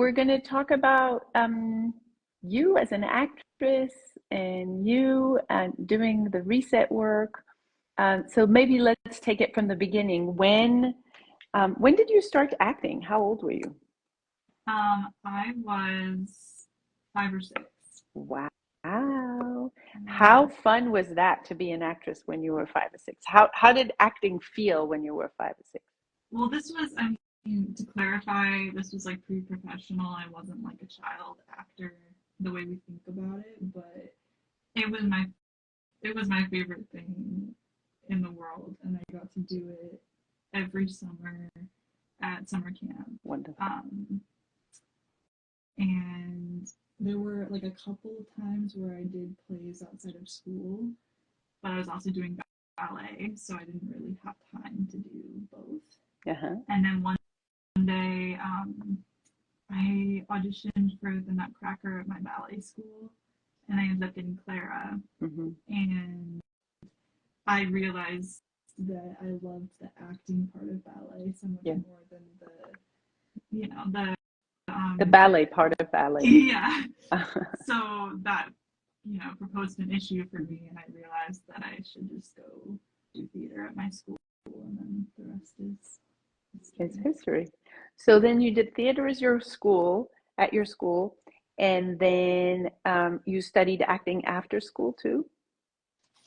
we're going to talk about you as an actress and you doing the reset work. So maybe let's take it from the beginning. When did you start acting? How old were you? I was 5 or 6. Wow. How Yeah. fun was that to be an actress when you were 5 or 6? How did acting feel when you were 5 or 6? Well, this was, I mean, to clarify, this was like pre-professional. I wasn't like a child actor the way we think about it, but it was my it was my favorite thing in the world, and I got to do it every summer at summer camp. Wonderful. Um, and there were like a couple of times where I did plays outside of school, but I was also doing ballet, so I didn't really have time to do both. Uh-huh. And then one day, I auditioned for the Nutcracker at my ballet school, and I ended up getting Clara. Mm-hmm. And I realized that I loved the acting part of ballet so much Yeah. more than the The ballet part of ballet. yeah. So that proposed an issue for me, and I realized that I should just go do theater at my school, and then the rest is It's history. history. So then you did theater at your school, and then you studied acting after school too?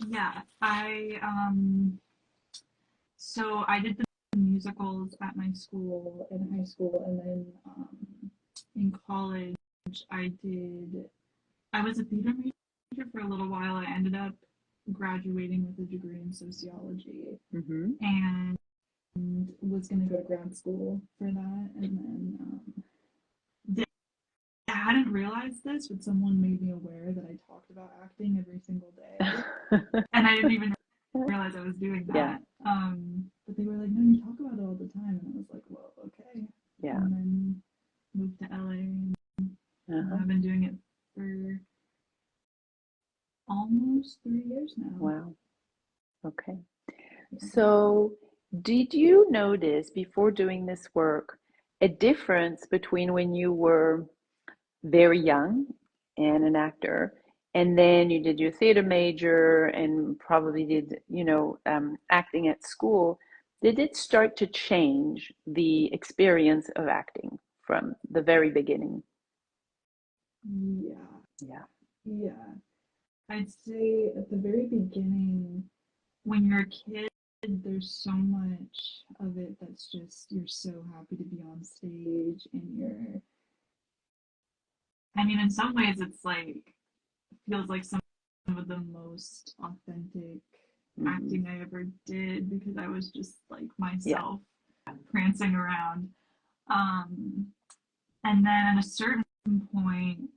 Yeah, I did the musicals at my school in high school, and then in college I did. I was a theater major for a little while. I ended up graduating with a degree in sociology, Mm-hmm. and was going to go to grad school for that, and then I hadn't realized this, but someone made me aware that I talked about acting every single day, and I didn't even realize I was doing Yeah, that. But they were like, "No, you talk about it all the time," and I was like, "Well, okay." yeah. And then moved to LA, and Uh-huh. I've been doing it for almost 3 years now. Wow. Okay. Yeah. So did you notice before doing this work a difference between when you were very young and an actor, and then you did your theater major and probably did, acting at school? Did it start to change the experience of acting from the very beginning? Yeah, Yeah. yeah. I'd say at the very beginning, when you're a kid, there's so much of it that's just you're so happy to be on stage, and I mean, in some ways, it's like feels like some of the most authentic Hmm. acting I ever did because I was just like Yeah. myself prancing around. Um, and then at a certain point,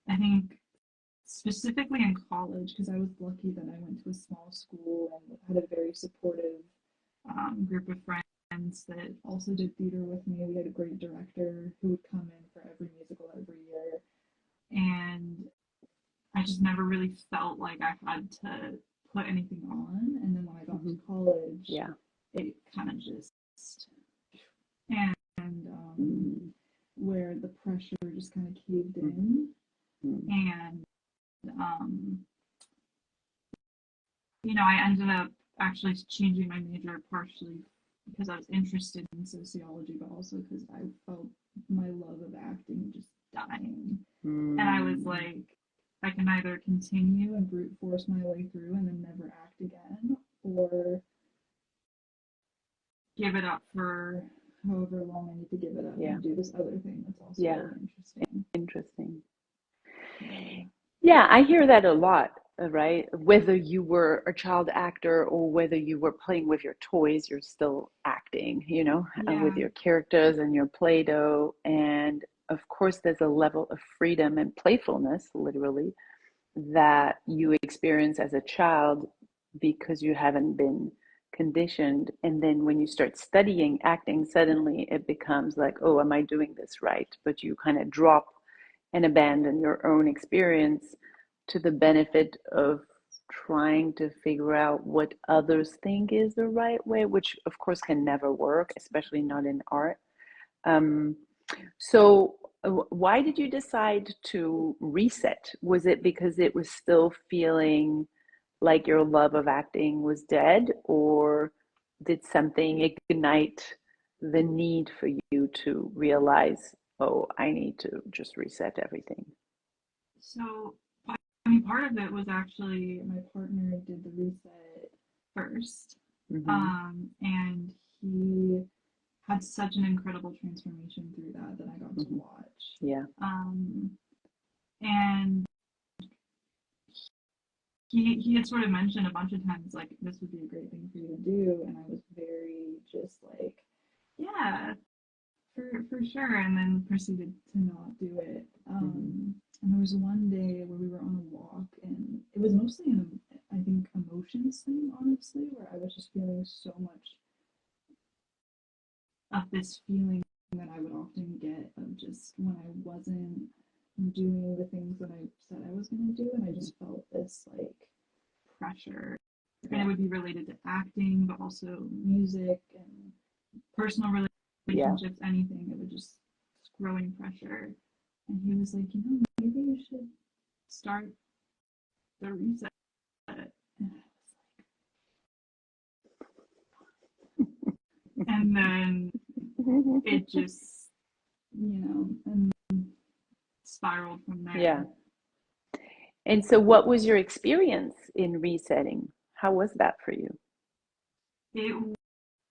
I think specifically in college, because I was lucky that I went to a small school and had a very supportive group of friends that also did theater with me. We had a great director who would come in for every musical every year. And I just never really felt like I had to put anything on. And then when I got to Hmm. college, Yeah. it kind of just, and Mm-hmm. where the pressure just kind of caved in. Mm-hmm. And um, I ended up actually changing my major partially because I was interested in sociology, but also because I felt my love of acting just dying. And I was Mm-hmm. like, I can either continue and brute force my way through and then never act again, or give it up for however long I need to give it up Yeah. and do this other thing that's also Yeah. really interesting. Interesting. Yeah. Yeah, I hear that a lot, right? Whether you were a child actor or whether you were playing with your toys, you're still acting, with Yeah. your characters and your Play-Doh. And of course, there's a level of freedom and playfulness, literally, that you experience as a child because you haven't been conditioned. And then when you start studying acting, suddenly it becomes like, oh, am I doing this right? But you kind of drop and abandon your own experience to the benefit of trying to figure out what others think is the right way, which of course can never work, especially not in art. Um, so why did you decide to reset? Was it because it was still feeling like your love of acting was dead, or did something ignite the need for you to realize, oh, I need to just reset everything? So, I mean, part of it was actually my partner did the reset first, Mm-hmm. and he had such an incredible transformation through that that I got to Mm-hmm. watch. Yeah. Um, and he had sort of mentioned a bunch of times like this would be a great thing for you to do, and I was very just like, yeah, for sure, and then proceeded to not do it. Mm-hmm. And there was one day where we were on a walk, and it was mostly an, I think, emotions thing, honestly, where I was just feeling so much of this feeling that I would often get of just when I wasn't doing the things that I said I was going to do, and I just felt this like pressure. And it Yeah. would be related to acting, but also music and personal Yeah. relationships, anything. It would just growing pressure. And he was like, maybe you should start the reset. And then it just, and spiraled from Yeah. there. And so, what was your experience in resetting? How was that for you? It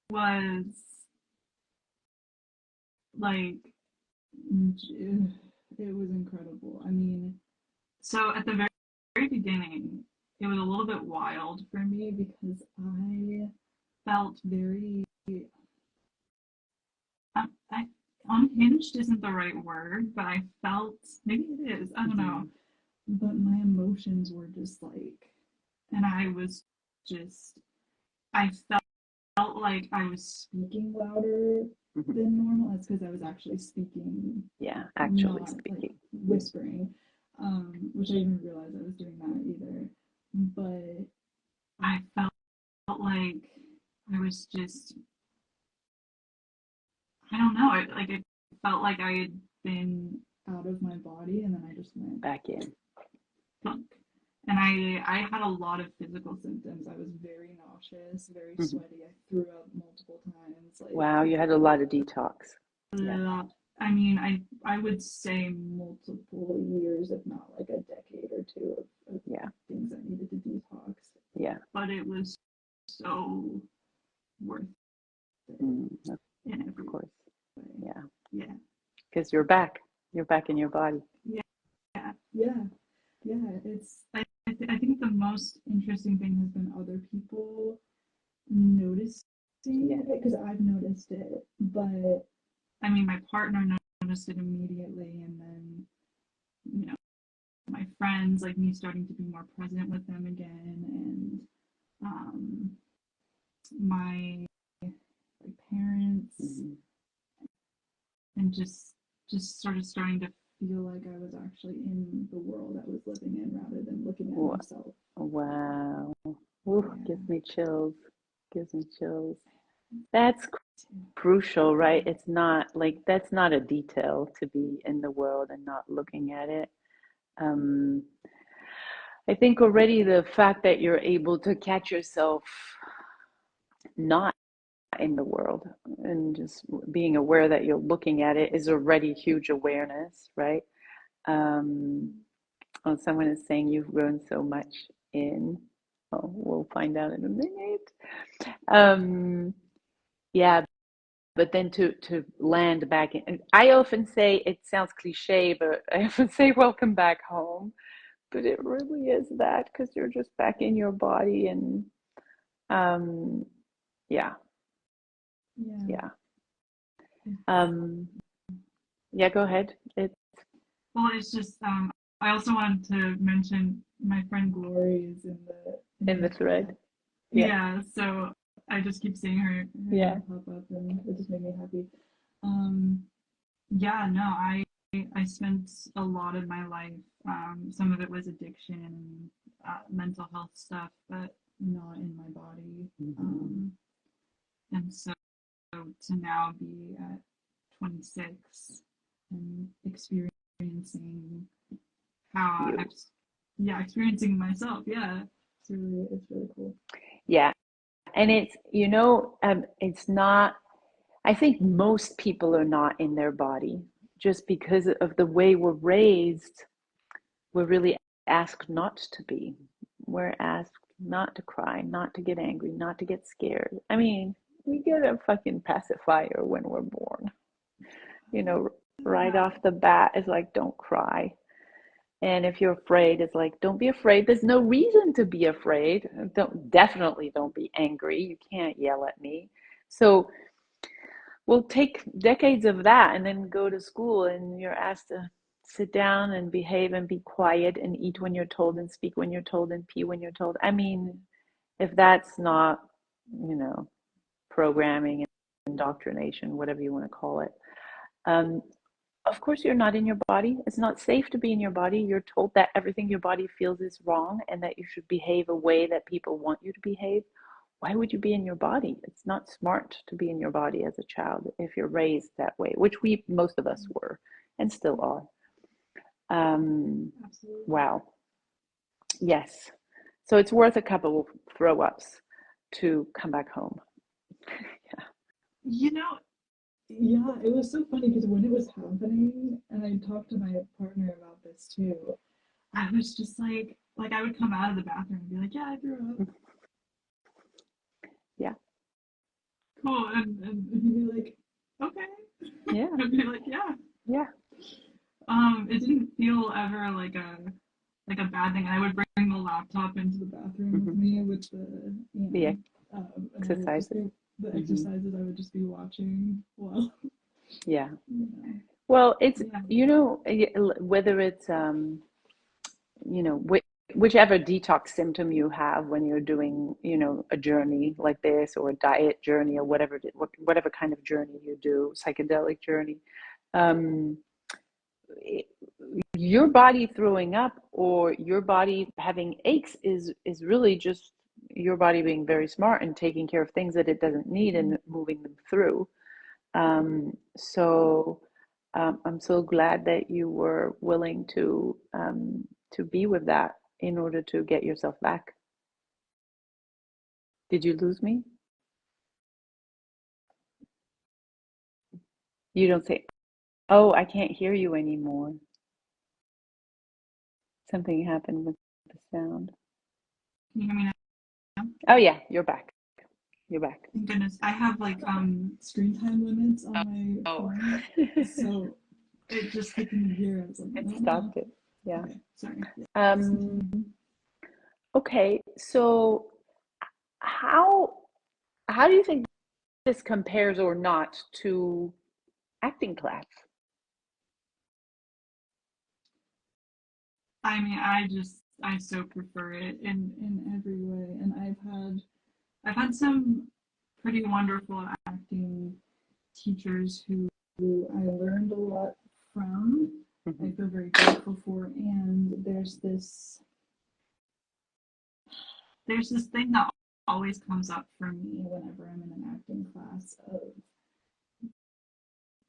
was like, it was incredible. I mean, so at the very beginning, it was a little bit wild for me because I felt very I, unhinged isn't the right word, but I felt maybe it is. I don't know. Mm-hmm. But my emotions were just like, and I was just, I felt like I was speaking louder Mm-hmm. than normal. That's because I was actually speaking, Yeah, actually not like speaking. whispering, which I didn't realize I was doing that either. But I felt like I was just, I don't know, it felt like I had been out of my body and then I just went Back in. plunk. And I had a lot of physical symptoms. I was very nauseous, very Mm-hmm. sweaty. I threw up multiple times. Like, Wow, you had a lot of detox. Yeah. I mean, I would say multiple years, if not like a decade or two of Yeah. things I needed to detox. Yeah. But it was so worth it Mm, in of every course. way. Yeah. Yeah. Because you're back. You're back in your body. Yeah. Yeah. Yeah. I think the most interesting thing has been other people noticing Yeah. it because I've noticed it, but I mean, my partner noticed it immediately, and then you know, my friends, like me, starting to be more present with them again, and um, my like parents, Mm-hmm. and just sort of starting to feel like I was actually in the world I was living in rather than looking at myself. Wow. Ooh, Yeah. gives me chills. Gives me chills. That's crucial, right? It's not like that's not a detail to be in the world and not looking at it. Um, I think already the fact that you're able to catch yourself not in the world and just being aware that you're looking at it is already huge awareness, right? Um, oh, someone is saying you've grown so much in, oh, we'll find out in a minute. Um, yeah, but then to land back in, I often say it sounds cliche, but I often say welcome back home, but it really is that because you're just back in your body and um, yeah, Yeah. yeah. Um, yeah, go ahead. It's Well, it's just I also wanted to mention my friend Glory is in in the the chat. thread. Yeah, Yeah, so I just keep seeing her yeah. name pop up, and it just made me happy. Um, yeah, no, I spent a lot of my life. Some of it was addiction, mental health stuff, but not in my body. Mm-hmm. And so to now be at 26 and experiencing how You. experiencing myself. Yeah, it's really cool. Yeah. And it's not, I think most people are not in their body just because of the way we're raised. We're really asked not to be. We're asked not to cry, not to get angry, not to get scared. I mean, we get a fucking pacifier when we're born. You know, right Yeah. off the bat, it's like, don't cry. And if you're afraid, it's like, don't be afraid. There's no reason to be afraid. Definitely don't be angry. You can't yell at me. So we'll take decades of that and then go to school and you're asked to sit down and behave and be quiet and eat when you're told and speak when you're told and pee when you're told. I mean, if that's not, you know, programming and indoctrination, whatever you want to call it, um, of course you're not in your body. It's not safe to be in your body. You're told that everything your body feels is wrong and that you should behave a way that people want you to behave. Why would you be in your body? It's not smart to be in your body as a child if you're raised that way, which most of us were and still are. Absolutely. Wow. Yes. So it's worth a couple of throw ups to come back home. Yeah. You know, yeah, it was so funny because when it was happening, and I talked to my partner about this too, I was just like I would come out of the bathroom and be like, yeah, I threw up. Yeah. Cool. And he'd be like, okay. Yeah. I'd be like, yeah. Yeah. It didn't feel ever like a bad thing. I would bring the laptop into the bathroom with me with The and I would just exercises. be the Mm-hmm. exercises I would just be watching while, Yeah. you know, Well, it's, yeah. whether it's, you know, whichever detox symptom you have when you're doing, a journey like this or a diet journey or whatever kind of journey you do, psychedelic journey, um, your body throwing up or your body having aches is really just your body being very smart and taking care of things that it doesn't need and moving them through. So I'm so glad that you were willing to be with that in order to get yourself back. Did you lose me? You don't say, oh, I can't hear you anymore. Something happened with the sound. Can you hear me now? Oh, yeah, you're back. You're back. Thank goodness. I have screen time limits on my Oh, phone, so it just hit me here. I was like, it no, no. stopped it. Yeah. Okay, sorry. Yeah, please Um, continue. okay, so how how do you think this compares or not to acting class? I mean, I so prefer it in every way, and I've had some pretty wonderful acting teachers who I learned a lot from. I Mhm. feel very grateful for, and there's this thing that always comes up for me whenever I'm in an acting class of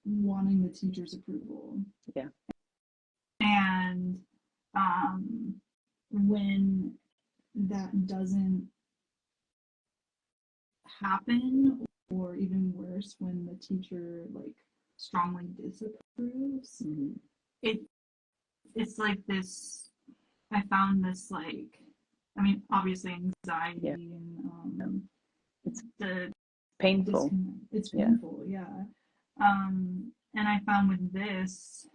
wanting the teacher's approval. Yeah. And um, when that doesn't happen, or even worse, when the teacher strongly disapproves, Mhm. it it's like this. I found this I mean, obviously Yeah. anxiety and It's the painful. disconnect. It's Yeah. painful, yeah. And I found with this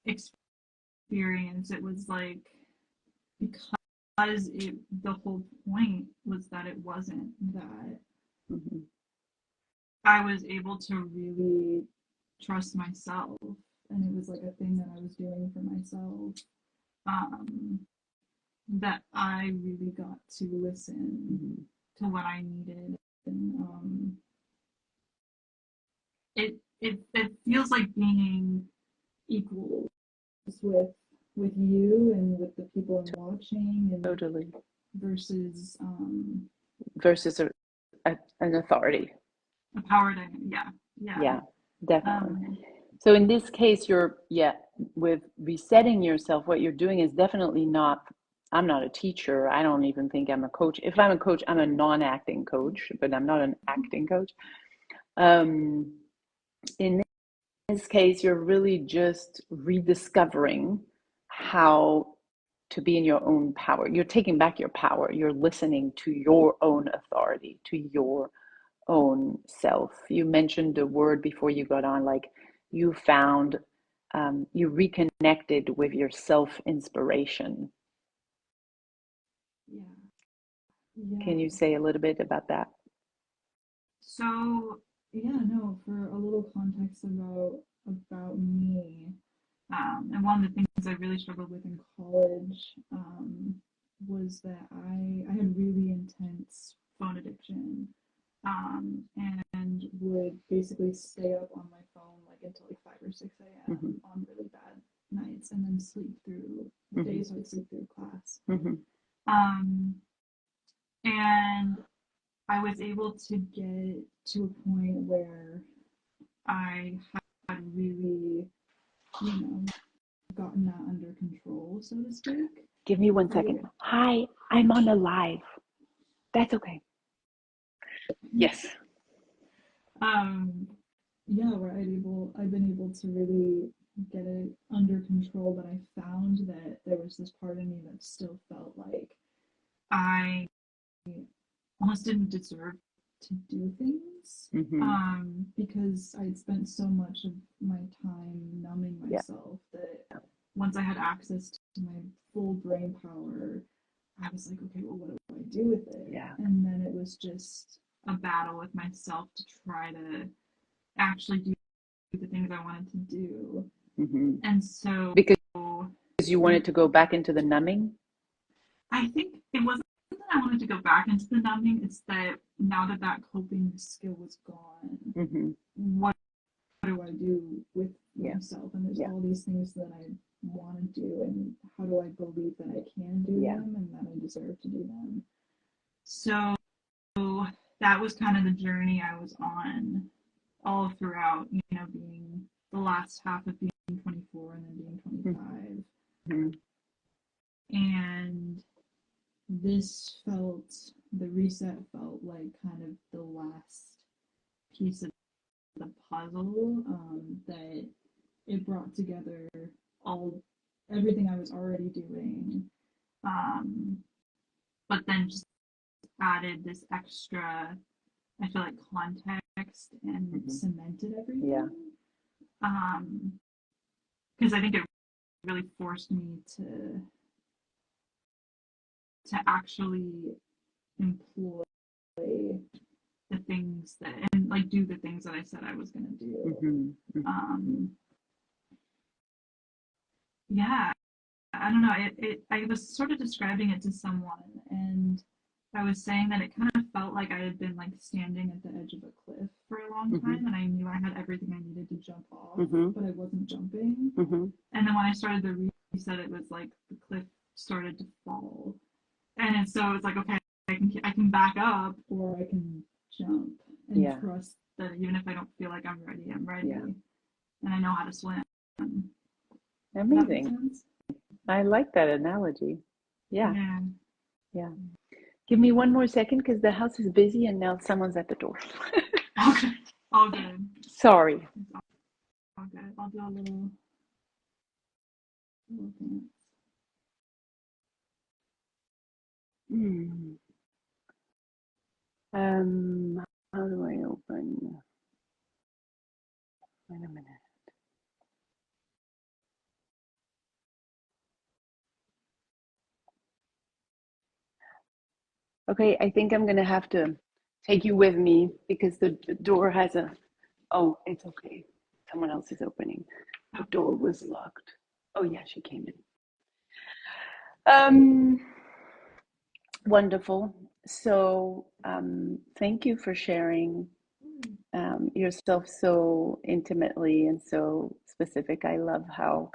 experience, it was because the whole point was that it wasn't that. Mhm. I was able to really trust myself, and it was like a thing that I was doing for myself. Um, that I really got to listen Mhm. to what I needed, and it feels like being equals with you and with the people I'm watching, and Totally. versus Versus an authority. a power dynamic. Yeah, yeah. Yeah. Definitely. Um, So in this case, with resetting yourself, what you're doing is definitely not, I'm not a teacher. I don't even think I'm a coach. If I'm a coach, I'm a non-acting coach, but I'm not an acting coach. Um, in this case, you're really just rediscovering how to be in your own power. You're taking back your power. You're listening to your own authority, to your own self. You mentioned the word before you got on, like you found, you reconnected with your self inspiration. yeah, Can you yeah. say a little bit about that? So yeah, no, for a little context about me, and one of the things I really struggled with in college was that I had really intense phone addiction, and would basically stay up on my phone like until like 5 or 6 Mm-hmm. a.m. on really bad nights, and then sleep through the Mm-hmm. day, so I'd sleep through class. Mm-hmm. Um, and I was able to get to a point where I had really, you know, gotten that under control, so to speak. Give me one I second. Hi, I'm on a live. That's okay. Yes. um yeah, where I've been able to really get it under control, but I found that there was this part of me that still felt like I almost didn't deserve to do things, Mm-hmm. because I'd spent so much of my time numbing Yeah. myself that once I had access to my full brain power, I was like, okay, well, what do I do with it? Yeah. And then it was just a battle with myself to try to actually do the things I wanted to do. Mm-hmm. And so Because you wanted to go back into the numbing. I think it wasn't that I wanted to go back into the numbing, it's that now that that coping skill was gone, Mm-hmm. what do I do with Yeah. myself? And there's Yeah. all these things that I want to do, and how do I believe that I can do Yeah. them and that I deserve to do them? So that was kind of the journey I was on all throughout, being the last half of being 24 and then being 25. Mm-hmm. And the reset felt like kind of the last piece of the puzzle, that it brought together all everything I was already doing, um, but then just added this extra, I feel like, context and Mm-hmm. cemented Yeah. everything. Because I think it really forced me to actually employ the things that and like do the things that I said I was gonna do. Mm-hmm. Mm-hmm. Um, yeah, I don't know. I was sort of describing it to someone, and I was saying that it kind of felt like I had been like standing at the edge of a cliff for a long Mm-hmm. time, and I knew I had everything I needed to jump off, Mm-hmm. but I wasn't jumping. Mm-hmm. And then when I started the reset, it was like the cliff started to fall, and so it's like, okay, I can back up or I can jump and Yeah. trust that even if I don't feel like I'm ready, I'm ready, Yeah. and I know how to swim. Does that make Amazing. sense? I like that analogy. Yeah. Yeah. Yeah. Give me one more second because the house is busy and now someone's at the door. Okay. All good. Sorry. It's all good. I'll do a little dance. Hmm. How do I open? Wait a minute. Okay, I think I'm gonna have to take you with me because the door has a. Oh, it's okay. Someone else is opening. The door was locked. Oh yeah, she came in. Um, Wonderful. So, thank you for sharing yourself so intimately and so specific. I love how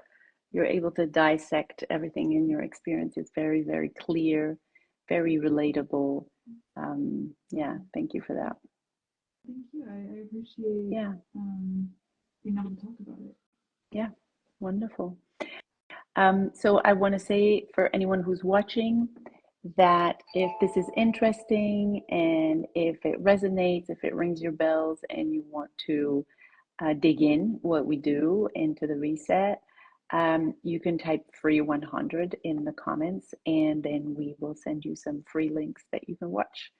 you're able to dissect everything in your experience. It's very, very clear, very relatable. Yeah, thank you for that. Thank you. I appreciate Yeah, being able to talk about it. Yeah, wonderful. So I want to say for anyone who's watching that if this is interesting and if it resonates, if it rings your bells and you want to dig in what we do into the reset, you can type free 100 in the comments and then we will send you some free links that you can watch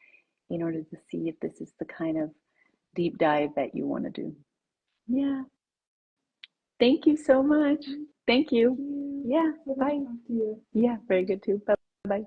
in order to see if this is the kind of deep dive that you want to do. Yeah. Thank you so much. Thank Thank you. you. Yeah. So good to Bye. talk to you. Yeah. Very good too. Bye bye.